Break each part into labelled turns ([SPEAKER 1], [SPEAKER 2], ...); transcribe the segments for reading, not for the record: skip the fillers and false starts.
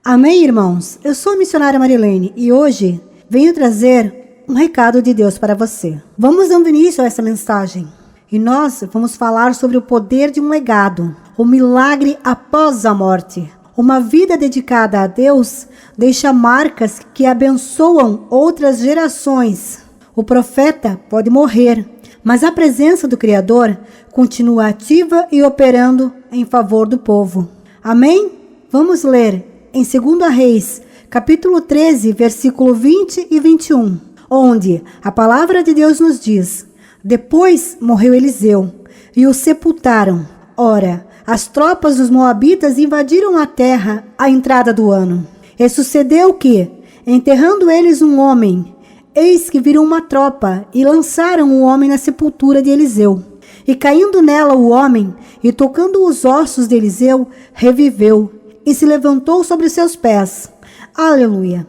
[SPEAKER 1] Amém, irmãos? Eu sou a missionária Marilene e hoje venho trazer um recado de Deus para você. Vamos dando início a essa mensagem e nós vamos falar sobre o poder de um legado, o milagre após a morte. Uma vida dedicada a Deus deixa marcas que abençoam outras gerações. O profeta pode morrer, mas a presença do Criador continua ativa e operando em favor do povo. Amém? Vamos ler em 2 Reis, capítulo 13, versículo 20 e 21, onde a palavra de Deus nos diz: Depois morreu Eliseu, e o sepultaram. Ora, as tropas dos moabitas invadiram a terra à entrada do ano. E sucedeu que, enterrando eles um homem, eis que viram uma tropa e lançaram o homem na sepultura de Eliseu. E caindo nela o homem, e tocando os ossos de Eliseu, reviveu, e se levantou sobre seus pés. Aleluia.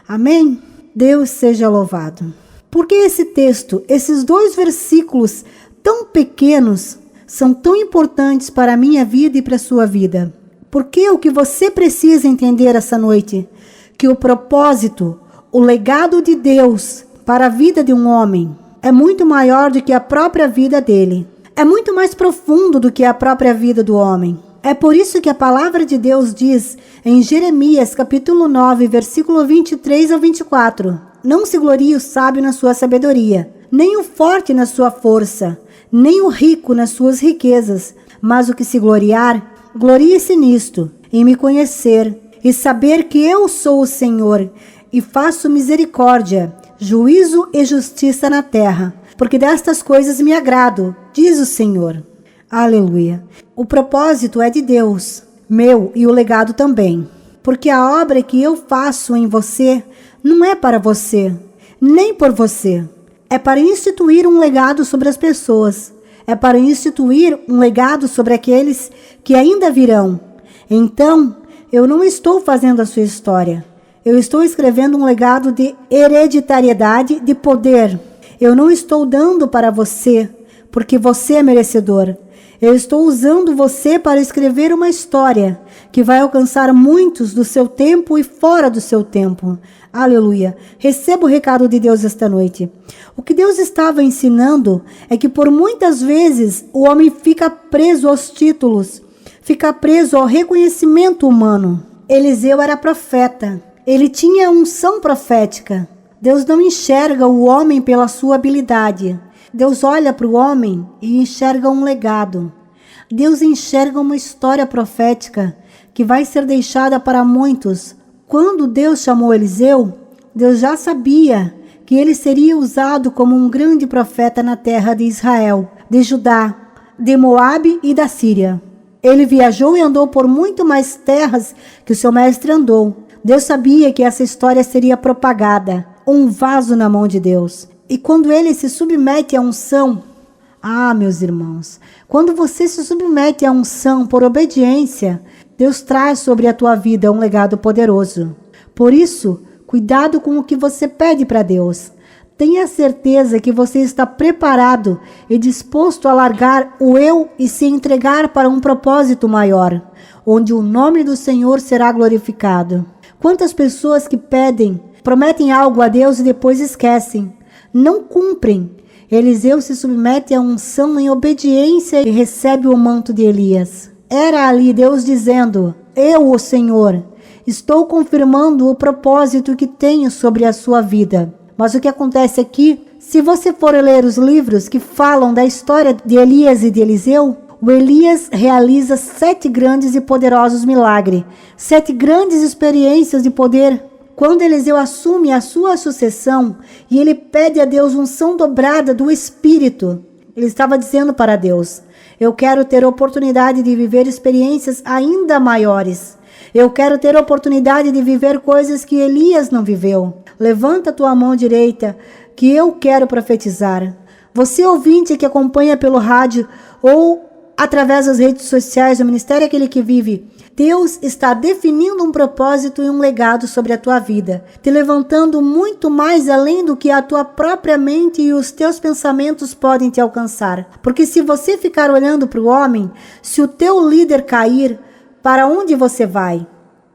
[SPEAKER 1] Amém? Deus seja louvado. Por que esse texto, esses 2 versículos tão pequenos, são tão importantes para a minha vida e para a sua vida? Porque o que você precisa entender essa noite, que o propósito, o legado de Deus para a vida de um homem é muito maior do que a própria vida dele. É muito mais profundo do que a própria vida do homem. É por isso que a palavra de Deus diz em Jeremias capítulo 9, versículo 23 ao 24: Não se glorie o sábio na sua sabedoria, nem o forte na sua força, nem o rico nas suas riquezas, mas o que se gloriar, glorie-se nisto, em me conhecer, e saber que eu sou o Senhor, e faço misericórdia, juízo e justiça na terra, porque destas coisas me agrado, diz o Senhor. Aleluia. O propósito é de Deus, meu e o legado também, porque a obra que eu faço em você não é para você, nem por você. É para instituir um legado sobre as pessoas. É para instituir um legado sobre aqueles que ainda virão. Então, eu não estou fazendo a sua história. Eu estou escrevendo um legado de hereditariedade, de poder. Eu não estou dando para você, porque você é merecedor. Eu estou usando você para escrever uma história que vai alcançar muitos do seu tempo e fora do seu tempo. Aleluia. Receba o recado de Deus esta noite. O que Deus estava ensinando é que por muitas vezes o homem fica preso aos títulos, fica preso ao reconhecimento humano. Eliseu era profeta. Ele tinha unção profética. Deus não enxerga o homem pela sua habilidade. Deus olha para o homem e enxerga um legado. Deus enxerga uma história profética que vai ser deixada para muitos. Quando Deus chamou Eliseu, Deus já sabia que ele seria usado como um grande profeta na terra de Israel, de Judá, de Moabe e da Síria. Ele viajou e andou por muito mais terras que o seu mestre andou. Deus sabia que essa história seria propagada, um vaso na mão de Deus. E quando ele se submete à unção, meus irmãos, quando você se submete à unção por obediência, Deus traz sobre a tua vida um legado poderoso. Por isso, cuidado com o que você pede para Deus. Tenha certeza que você está preparado e disposto a largar o eu e se entregar para um propósito maior, onde o nome do Senhor será glorificado. Quantas pessoas que prometem algo a Deus e depois esquecem, não cumprem. Eliseu se submete à unção em obediência e recebe o manto de Elias. Era ali Deus dizendo: Eu, o Senhor, estou confirmando o propósito que tenho sobre a sua vida. Mas o que acontece aqui, se você for ler os livros que falam da história de Elias e de Eliseu, o Elias realiza 7 grandes e poderosos milagres, 7 grandes experiências de poder. Quando Eliseu assume a sua sucessão e ele pede a Deus unção dobrada do Espírito, ele estava dizendo para Deus: eu quero ter oportunidade de viver experiências ainda maiores. Eu quero ter oportunidade de viver coisas que Elias não viveu. Levanta a tua mão direita, que eu quero profetizar. Você ouvinte que acompanha pelo rádio ou através das redes sociais do Ministério Aquele que Vive, Deus está definindo um propósito e um legado sobre a tua vida, te levantando muito mais além do que a tua própria mente e os teus pensamentos podem te alcançar. Porque se você ficar olhando para o homem, se o teu líder cair, para onde você vai?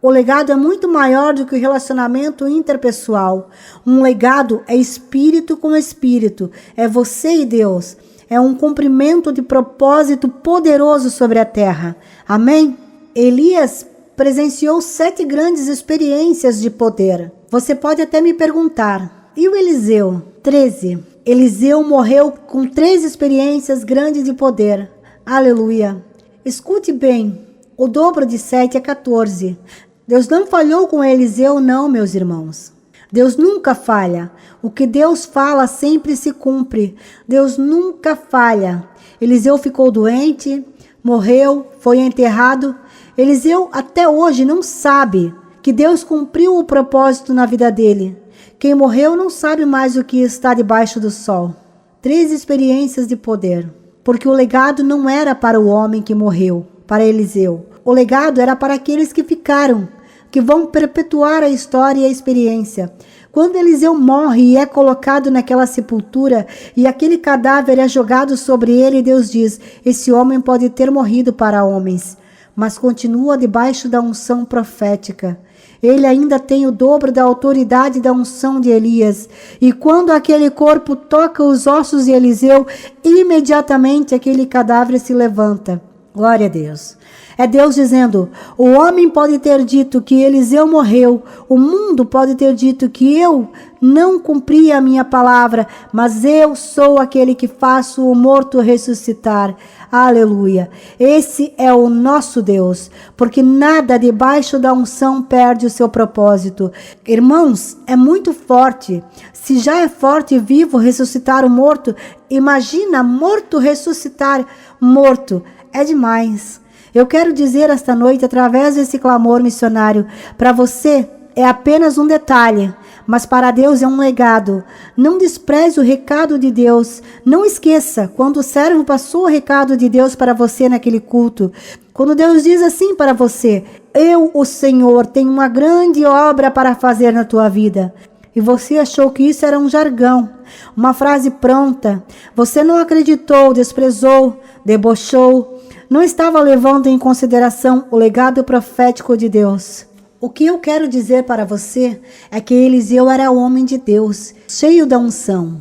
[SPEAKER 1] O legado é muito maior do que o relacionamento interpessoal. Um legado é espírito com espírito, é você e Deus. É um cumprimento de propósito poderoso sobre a terra. Amém? Elias presenciou 7 grandes experiências de poder. Você pode até me perguntar, e o Eliseu? 13. Eliseu morreu com 3 experiências grandes de poder. Aleluia. Escute bem, o dobro de 7 é 14. Deus não falhou com Eliseu, não, meus irmãos. Deus nunca falha. O que Deus fala sempre se cumpre. Deus nunca falha. Eliseu ficou doente, morreu, foi enterrado. Eliseu até hoje não sabe que Deus cumpriu o propósito na vida dele. Quem morreu não sabe mais o que está debaixo do sol. 3 experiências de poder. Porque o legado não era para o homem que morreu, para Eliseu. O legado era para aqueles que ficaram, que vão perpetuar a história e a experiência. Quando Eliseu morre e é colocado naquela sepultura e aquele cadáver é jogado sobre ele, Deus diz: esse homem pode ter morrido para homens, mas continua debaixo da unção profética. Ele ainda tem o dobro da autoridade da unção de Elias. E quando aquele corpo toca os ossos de Eliseu, imediatamente aquele cadáver se levanta. Glória a Deus. É Deus dizendo: o homem pode ter dito que Eliseu morreu, o mundo pode ter dito que eu não cumpri a minha palavra, mas eu sou aquele que faço o morto ressuscitar. Aleluia. Esse é o nosso Deus, porque nada debaixo da unção perde o seu propósito. Irmãos, é muito forte. Se já é forte e vivo ressuscitar o morto, imagina morto ressuscitar morto. É demais. Eu quero dizer esta noite, através desse clamor missionário, para você é apenas um detalhe, mas para Deus é um legado. Não despreze o recado de Deus. Não esqueça quando o servo passou o recado de Deus para você naquele culto. Quando Deus diz assim para você: eu, o Senhor, tenho uma grande obra para fazer na tua vida. E você achou que isso era um jargão, uma frase pronta. Você não acreditou, desprezou, debochou. Não estava levando em consideração o legado profético de Deus. O que eu quero dizer para você é que Eliseu era homem de Deus, cheio da unção.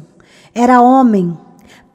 [SPEAKER 1] Era homem,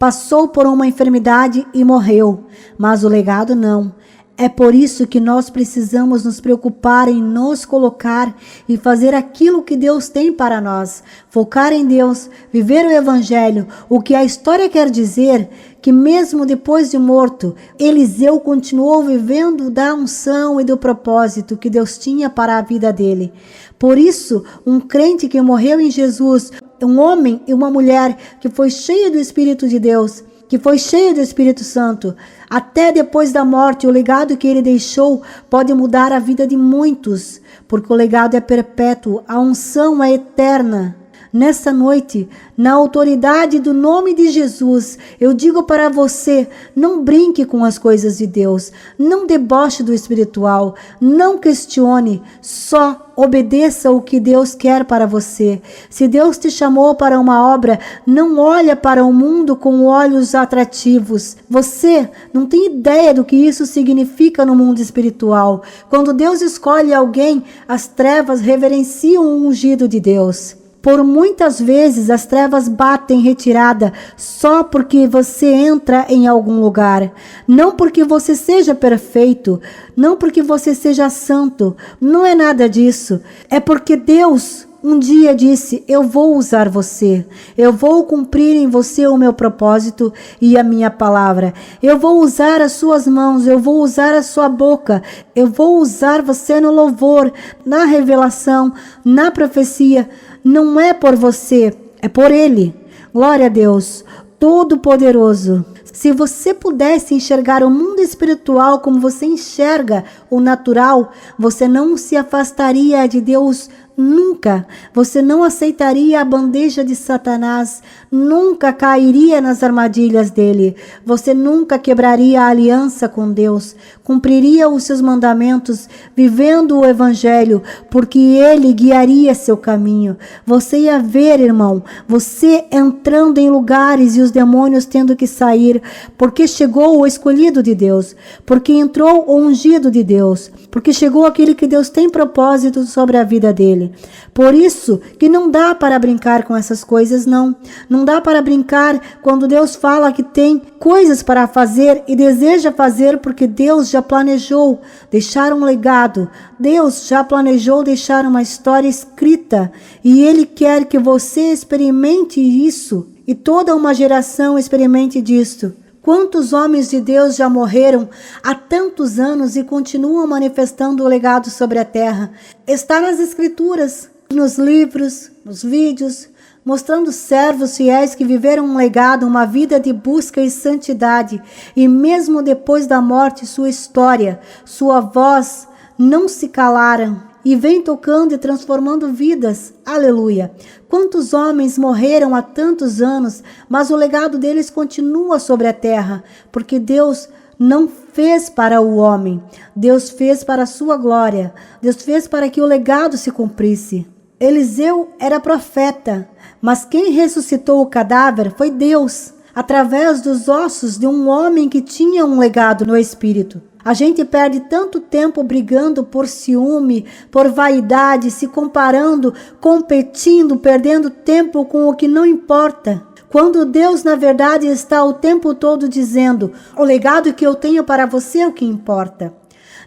[SPEAKER 1] passou por uma enfermidade e morreu, mas o legado não. É por isso que nós precisamos nos preocupar em nos colocar e fazer aquilo que Deus tem para nós. Focar em Deus, viver o Evangelho. O que a história quer dizer que mesmo depois de morto, Eliseu continuou vivendo da unção e do propósito que Deus tinha para a vida dele. Por isso, um crente que morreu em Jesus, um homem e uma mulher que foi cheio do Espírito de Deus, que foi cheio do Espírito Santo, até depois da morte, o legado que ele deixou pode mudar a vida de muitos, porque o legado é perpétuo, a unção é eterna. Nessa noite, na autoridade do nome de Jesus, eu digo para você: não brinque com as coisas de Deus, não deboche do espiritual, não questione, só obedeça o que Deus quer para você. Se Deus te chamou para uma obra, não olha para o mundo com olhos atrativos. Você não tem ideia do que isso significa no mundo espiritual. Quando Deus escolhe alguém, as trevas reverenciam o ungido de Deus. Por muitas vezes as trevas batem retirada só porque você entra em algum lugar. Não porque você seja perfeito, não porque você seja santo, não é nada disso. É porque Deus um dia disse: eu vou usar você, eu vou cumprir em você o meu propósito e a minha palavra. Eu vou usar as suas mãos, eu vou usar a sua boca, eu vou usar você no louvor, na revelação, na profecia. Não é por você, é por Ele. Glória a Deus, Todo-Poderoso. Se você pudesse enxergar o mundo espiritual como você enxerga o natural, você não se afastaria de Deus Nunca você não aceitaria a bandeja de Satanás, nunca cairia nas armadilhas dele, você nunca quebraria a aliança com Deus, cumpriria os seus mandamentos, vivendo o evangelho, porque ele guiaria seu caminho. Você ia ver, irmão, você entrando em lugares e os demônios tendo que sair, porque chegou o escolhido de Deus, porque entrou o ungido de Deus, porque chegou aquele que Deus tem propósito sobre a vida dele. Por isso que não dá para brincar com essas coisas, não. Não dá para brincar quando Deus fala que tem coisas para fazer e deseja fazer, porque Deus já planejou deixar um legado. Deus já planejou deixar uma história escrita e Ele quer que você experimente isso e toda uma geração experimente disso. Quantos homens de Deus já morreram há tantos anos e continuam manifestando o legado sobre a terra? Está nas escrituras, nos livros, nos vídeos, mostrando servos fiéis que viveram um legado, uma vida de busca e santidade. E mesmo depois da morte, sua história, sua voz não se calaram. E vem tocando e transformando vidas. Aleluia! Quantos homens morreram há tantos anos, mas o legado deles continua sobre a terra, porque Deus não fez para o homem, Deus fez para a sua glória, Deus fez para que o legado se cumprisse. Eliseu era profeta, mas quem ressuscitou o cadáver foi Deus, através dos ossos de um homem que tinha um legado no espírito. A gente perde tanto tempo brigando por ciúme, por vaidade, se comparando, competindo, perdendo tempo com o que não importa. Quando Deus, na verdade, está o tempo todo dizendo: o legado que eu tenho para você é o que importa.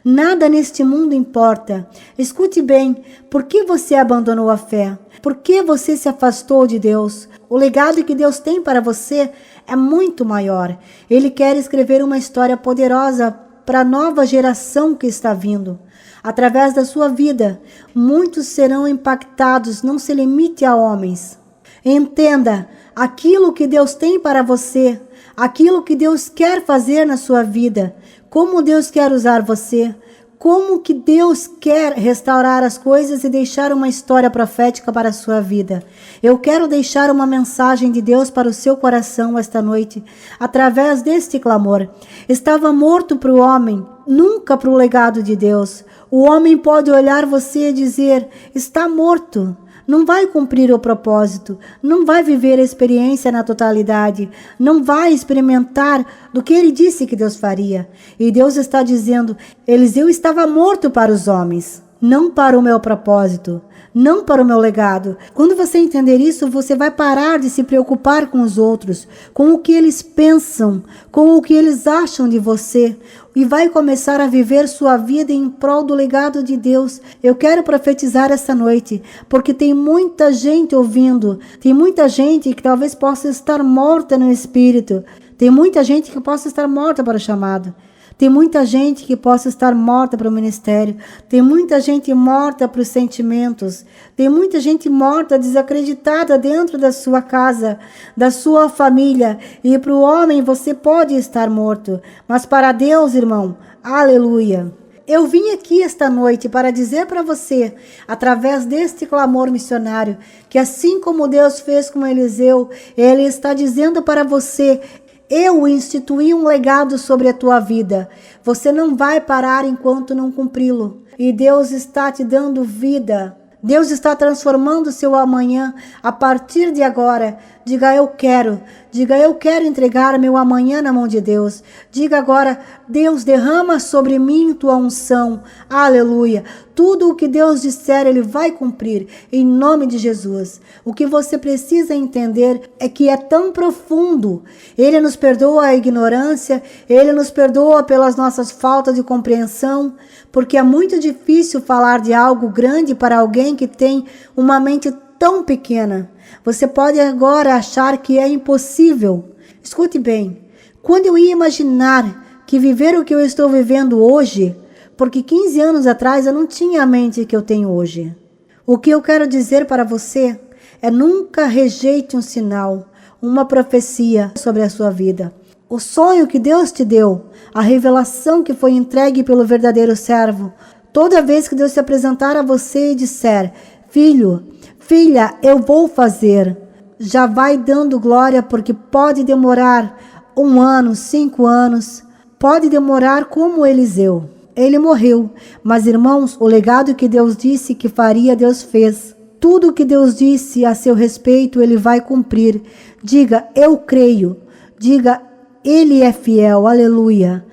[SPEAKER 1] Nada neste mundo importa. Escute bem, por que você abandonou a fé? Por que você se afastou de Deus? O legado que Deus tem para você é muito maior. Ele quer escrever uma história poderosa para a nova geração que está vindo. Através da sua vida, muitos serão impactados, não se limite a homens. Entenda, aquilo que Deus tem para você, aquilo que Deus quer fazer na sua vida, como Deus quer usar você, como que Deus quer restaurar as coisas e deixar uma história profética para a sua vida. Eu quero deixar uma mensagem de Deus para o seu coração esta noite, através deste clamor. Estava morto para o homem, nunca para o legado de Deus. O homem pode olhar você e dizer: está morto. Não vai cumprir o propósito, não vai viver a experiência na totalidade, não vai experimentar do que ele disse que Deus faria. E Deus está dizendo: Eliseu estava morto para os homens, não para o meu propósito, não para o meu legado. Quando você entender isso, você vai parar de se preocupar com os outros, com o que eles pensam, com o que eles acham de você, e vai começar a viver sua vida em prol do legado de Deus. Eu quero profetizar esta noite, porque tem muita gente ouvindo, tem muita gente que talvez possa estar morta no espírito, tem muita gente que possa estar morta para o chamado. Tem muita gente que possa estar morta para o ministério. Tem muita gente morta para os sentimentos. Tem muita gente morta, desacreditada dentro da sua casa, da sua família. E para o homem você pode estar morto. Mas para Deus, irmão, aleluia. Eu vim aqui esta noite para dizer para você, através deste clamor missionário, que assim como Deus fez com Eliseu, Ele está dizendo para você: eu instituí um legado sobre a tua vida. Você não vai parar enquanto não cumpri-lo. E Deus está te dando vida. Deus está transformando o seu amanhã a partir de agora. Diga: eu quero. Diga: eu quero entregar meu amanhã na mão de Deus. Diga agora: Deus, derrama sobre mim tua unção. Aleluia. Tudo o que Deus disser, Ele vai cumprir, em nome de Jesus. O que você precisa entender é que é tão profundo. Ele nos perdoa a ignorância, Ele nos perdoa pelas nossas faltas de compreensão, porque é muito difícil falar de algo grande para alguém que tem uma mente tão pequena. Você pode agora achar que é impossível. Escute bem, quando eu ia imaginar que viver o que eu estou vivendo hoje, porque 15 anos atrás eu não tinha a mente que eu tenho hoje. O que eu quero dizer para você é: nunca rejeite um sinal, uma profecia sobre a sua vida. O sonho que Deus te deu, a revelação que foi entregue pelo verdadeiro servo. Toda vez que Deus se apresentar a você e disser: Filho, filha, eu vou fazer. Já vai dando glória, porque pode demorar 1 ano, 5 anos, pode demorar como Eliseu. Ele morreu, mas irmãos, o legado que Deus disse que faria, Deus fez. Tudo que Deus disse a seu respeito, Ele vai cumprir. Diga, eu creio. Diga, Ele é fiel. Aleluia.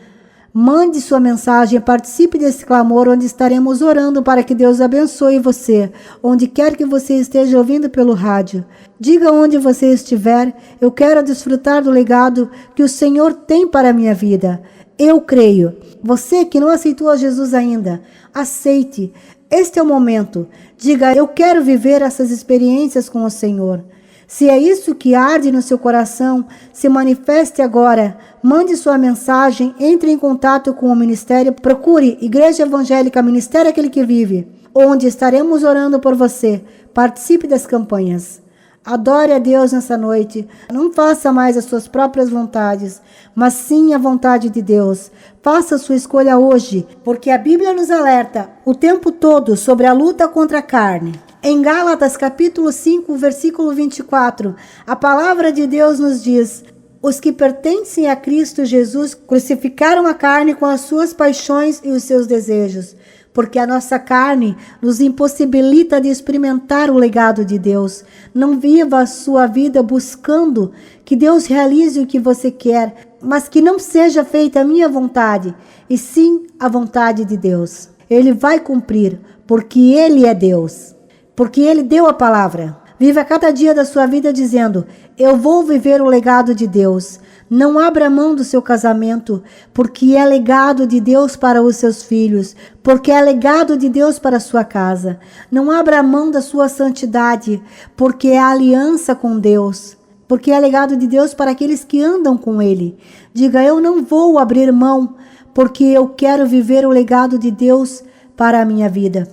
[SPEAKER 1] Mande sua mensagem, participe desse clamor, onde estaremos orando para que Deus abençoe você, onde quer que você esteja ouvindo pelo rádio. Diga onde você estiver, eu quero desfrutar do legado que o Senhor tem para a minha vida. Eu creio. Você que não aceitou Jesus ainda, aceite. Este é o momento. Diga, eu quero viver essas experiências com o Senhor. Se é isso que arde no seu coração, se manifeste agora. Mande sua mensagem, entre em contato com o ministério, procure Igreja Evangélica Ministério Aquele que Vive, onde estaremos orando por você. Participe das campanhas. Adore a Deus nessa noite. Não faça mais as suas próprias vontades, mas sim a vontade de Deus. Faça a sua escolha hoje, porque a Bíblia nos alerta o tempo todo sobre a luta contra a carne. Em Gálatas capítulo 5, versículo 24, a palavra de Deus nos diz: os que pertencem a Cristo Jesus crucificaram a carne com as suas paixões e os seus desejos, porque a nossa carne nos impossibilita de experimentar o legado de Deus. Não viva a sua vida buscando que Deus realize o que você quer, mas que não seja feita a minha vontade, e sim a vontade de Deus. Ele vai cumprir, porque Ele é Deus, porque Ele deu a palavra. Viva cada dia da sua vida dizendo: eu vou viver o legado de Deus. Não abra mão do seu casamento, porque é legado de Deus para os seus filhos, porque é legado de Deus para a sua casa. Não abra mão da sua santidade, porque é aliança com Deus, porque é legado de Deus para aqueles que andam com Ele. Diga, eu não vou abrir mão, porque eu quero viver o legado de Deus para a minha vida.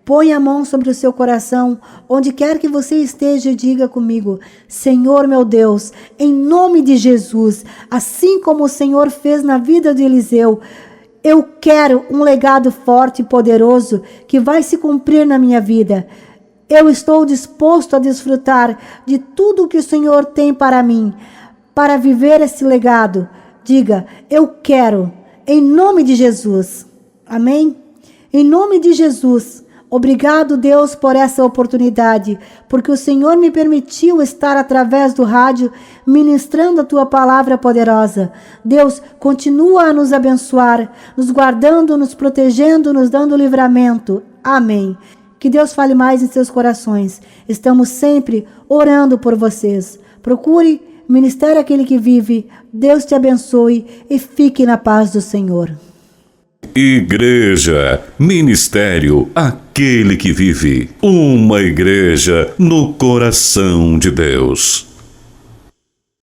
[SPEAKER 1] Põe a mão sobre o seu coração, onde quer que você esteja, e diga comigo: Senhor meu Deus, em nome de Jesus, assim como o Senhor fez na vida de Eliseu, eu quero um legado forte e poderoso que vai se cumprir na minha vida. Eu estou disposto a desfrutar de tudo que o Senhor tem para mim, para viver esse legado. Diga, eu quero, em nome de Jesus. Amém? Em nome de Jesus. Obrigado, Deus, por essa oportunidade, porque o Senhor me permitiu estar através do rádio ministrando a Tua palavra poderosa. Deus, continua a nos abençoar, nos guardando, nos protegendo, nos dando livramento. Amém. Que Deus fale mais em seus corações. Estamos sempre orando por vocês. Procure Ministério Aquele que Vive. Deus te abençoe e fique na paz do Senhor.
[SPEAKER 2] Igreja, Ministério Aquele que Vive, uma igreja no coração de Deus.